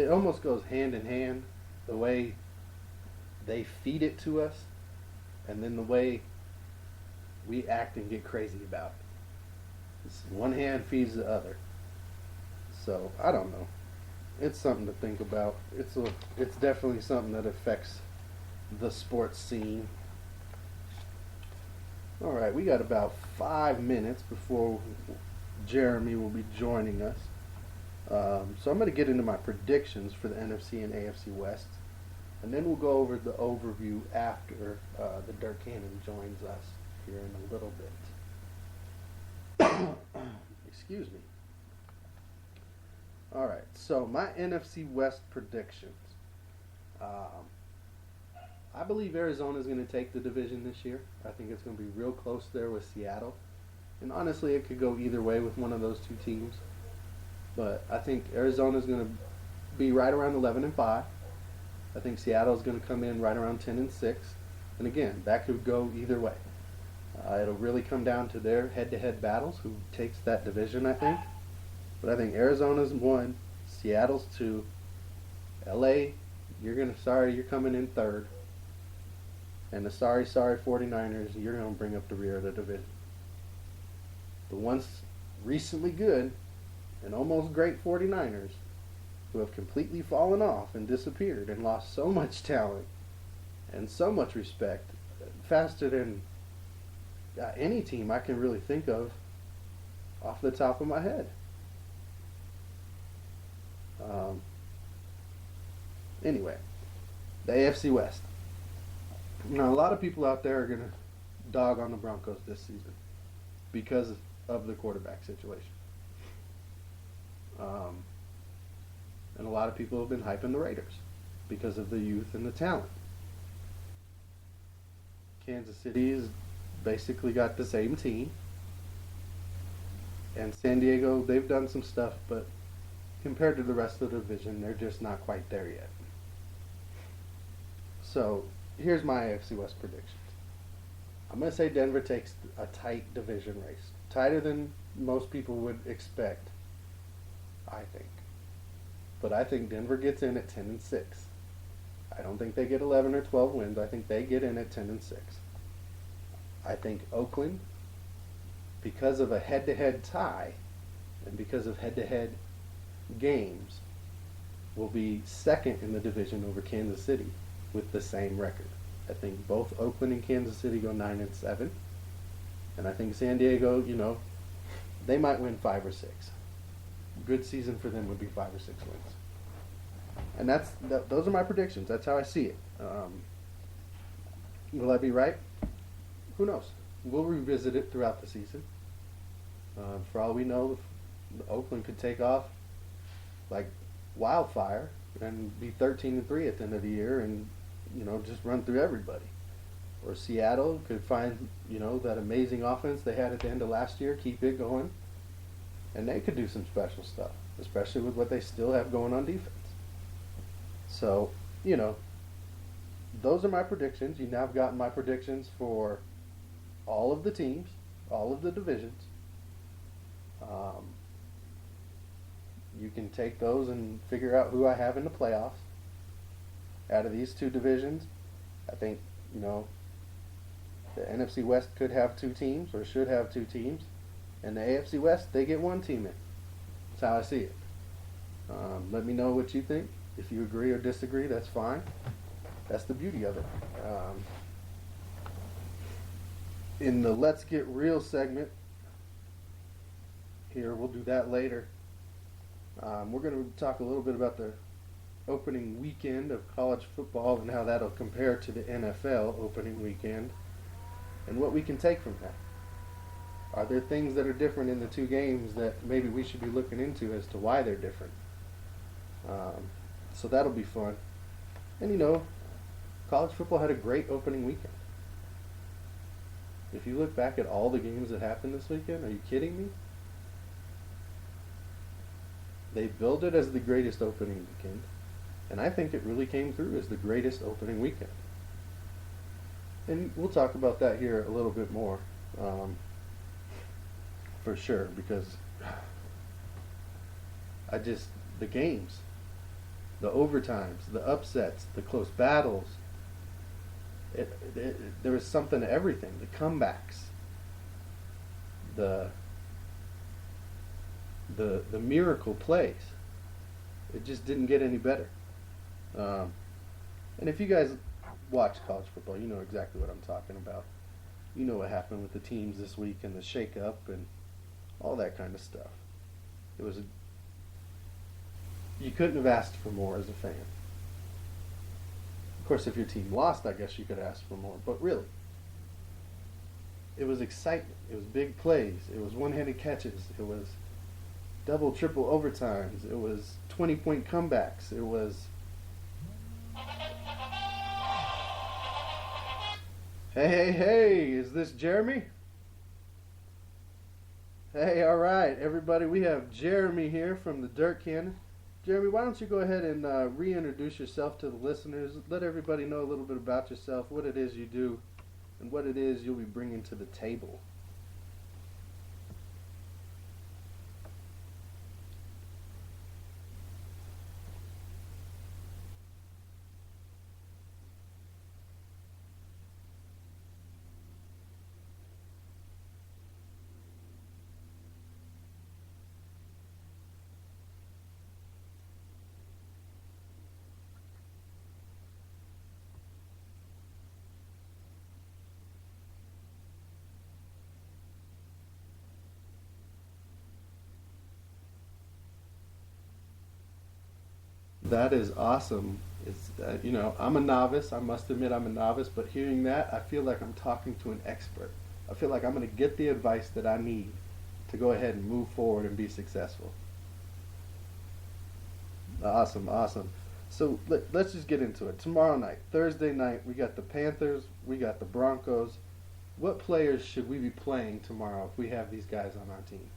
it almost goes hand in hand, the way they feed it to us, and then the way we act and get crazy about it. It's one hand feeds the other. So I don't know. It's something to think about. It's definitely something that affects the sports scene. All right, we got about 5 minutes before Jeremy will be joining us. So I'm going to get into my predictions for the NFC and AFC West, and then we'll go over the overview after the dirtcanon joins us here in a little bit. Excuse me. All right, so my NFC West predictions. I believe Arizona is going to take the division this year. I think it's going to be real close there with Seattle. And honestly, it could go either way with one of those two teams. But I think Arizona is going to be right around 11-5. I think Seattle is going to come in right around 10-6. And again, that could go either way. It'll really come down to their head-to-head battles, who takes that division, I think. But I think Arizona's 1, Seattle's 2, LA, you're coming in 3rd. And the sorry 49ers, you're going to bring up the rear of the division. The once recently good and almost great 49ers, who have completely fallen off and disappeared and lost so much talent and so much respect, faster than any team I can really think of off the top of my head. Anyway, the AFC West. Now, a lot of people out there are going to dog on the Broncos this season because of the quarterback situation. And a lot of people have been hyping the Raiders because of the youth and the talent. Kansas City has basically got the same team. And San Diego, they've done some stuff, but compared to the rest of the division, they're just not quite there yet. So, here's my AFC West predictions. I'm going to say Denver takes a tight division race. Tighter than most people would expect, I think. But I think Denver gets in at 10-6. I don't think they get 11 or 12 wins. I think they get in at 10-6. I think Oakland, because of a head-to-head tie and because of head-to-head games, will be second in the division over Kansas City with the same record. I think both Oakland and Kansas City go 9-7. And I think San Diego, they might win 5 or 6. Good season for them would be 5 or 6 wins. And those are my predictions. That's how I see it. Will I be right? Who knows? We'll revisit it throughout the season. For all we know, Oakland could take off like wildfire and be 13-3 at the end of the year and just run through everybody. Or Seattle could find, that amazing offense they had at the end of last year, keep it going, and they could do some special stuff, especially with what they still have going on defense. So, those are my predictions. You now have gotten my predictions for all of the teams, all of the divisions. You can take those and figure out who I have in the playoffs. Out of these two divisions, I think, the NFC West could have 2 teams or should have 2 teams. And the AFC West, they get 1 team in. That's how I see it. Let me know what you think. If you agree or disagree, that's fine. That's the beauty of it. In the Let's Get Real segment, here, we'll do that later. We're going to talk a little bit about the opening weekend of college football and how that'll compare to the NFL opening weekend and what we can take from that. Are there things that are different in the two games that maybe we should be looking into as to why they're different? So that'll be fun. And college football had a great opening weekend. If you look back at all the games that happened this weekend, are you kidding me? They billed it as the greatest opening weekend, and I think it really came through as the greatest opening weekend. And we'll talk about that here a little bit more, for sure, because the games, the overtimes, the upsets, the close battles. There was something to everything. The comebacks, the the miracle plays. It just didn't get any better. Um, and if you guys watch college football, you know exactly what I'm talking about. You know what happened with the teams this week and the shake-up and all that kind of stuff. It was you couldn't have asked for more as a fan. Of course, if your team lost, I guess you could ask for more. But really, it was excitement. It was big plays. It was one-handed catches. It was double, triple overtimes. It was 20-point comebacks. It was, hey, hey, hey, is this Jeremy? Hey, all right, everybody, we have Jeremy here from the Dirt Cannon. Jeremy, why don't you go ahead and reintroduce yourself to the listeners? Let everybody know a little bit about yourself, what it is you do, and what it is you'll be bringing to the table. That is awesome. It's I'm a novice. I must admit I'm a novice, but hearing that, I feel like I'm talking to an expert. I feel like I'm going to get the advice that I need to go ahead and move forward and be successful. Awesome, awesome. So let's just get into it. Tomorrow night, Thursday night, we got the Panthers, we got the Broncos. What players should we be playing tomorrow if we have these guys on our team?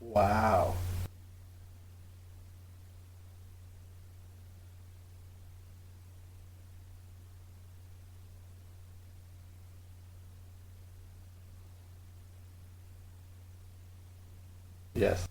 Wow. Yes.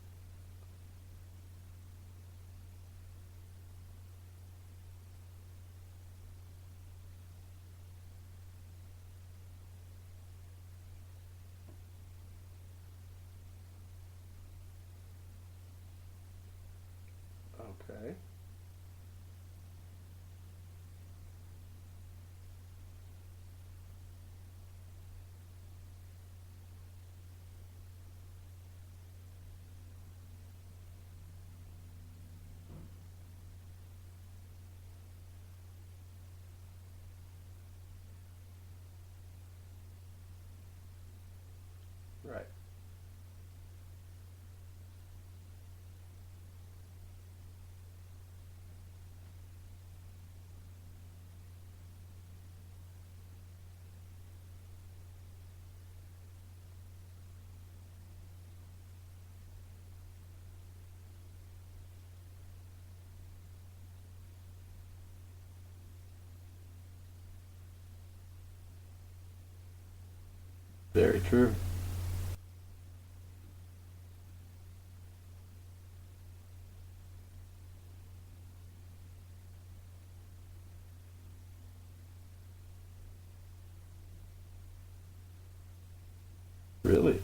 Okay. Right. Very true. Really?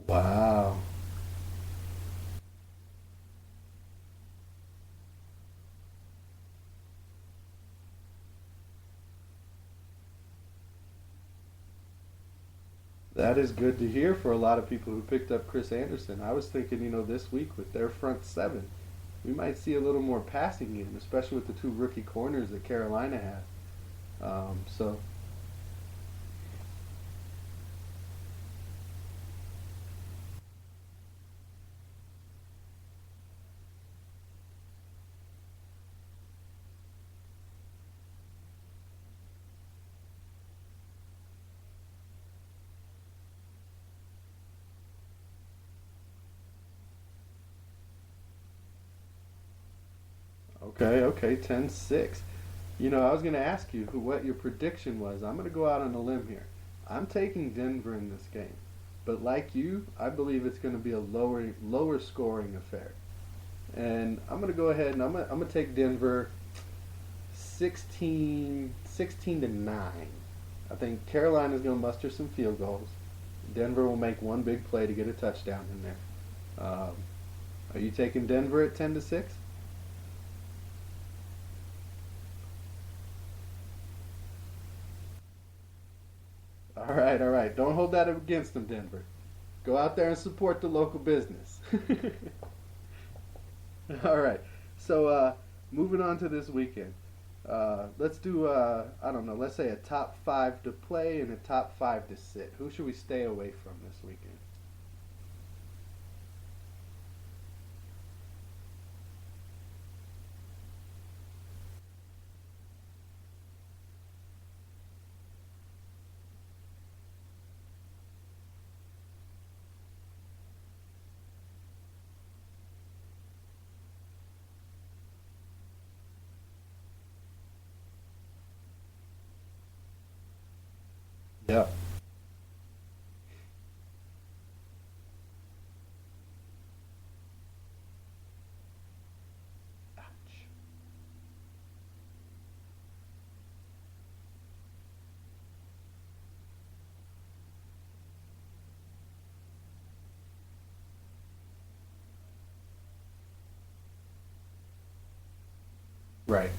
Wow. That is good to hear for a lot of people who picked up Chris Anderson. I was thinking, this week with their front seven, we might see a little more passing game, especially with the two rookie corners that Carolina had. So, Okay, okay, 10-6. You know, I was going to ask you what your prediction was. I'm going to go out on a limb here. I'm taking Denver in this game. But like you, I believe it's going to be a lower scoring affair. And I'm going to go ahead and I'm going to take Denver 16 to 9. I think Carolina's going to muster some field goals. Denver will make one big play to get a touchdown in there. Are you taking Denver at 10-6? All right, all right. Don't hold that against them, Denver. Go out there and support the local business. All right. So, moving on to this weekend. Let's do, I don't know, let's say a top five to play and a top five to sit. Who should we stay away from this weekend? Yeah. Ouch. Right.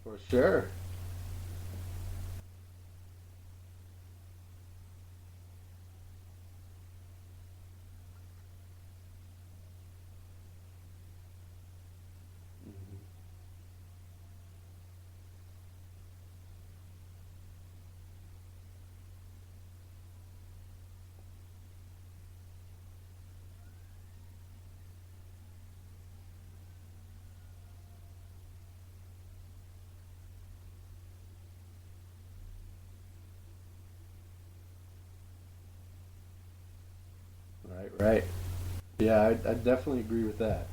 For sure. Mhm. Right, right. Yeah, I definitely agree with that.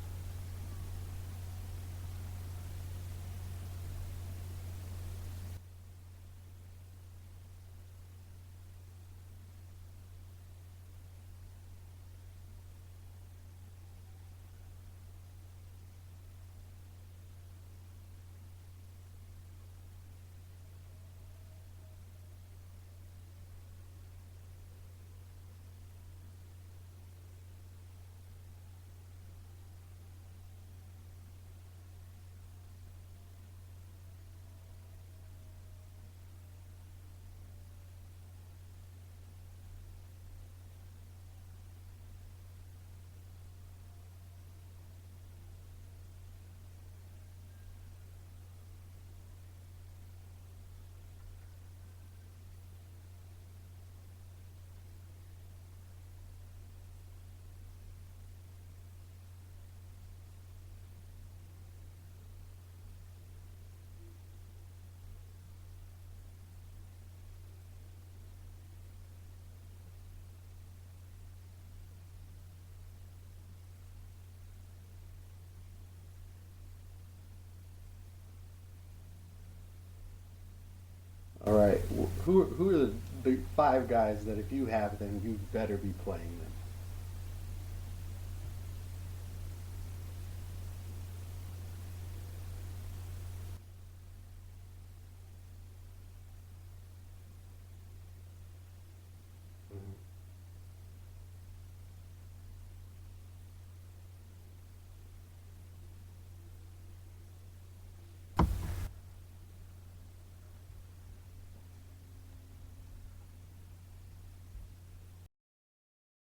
All right. Who are the five guys that if you have them, you better be playing them?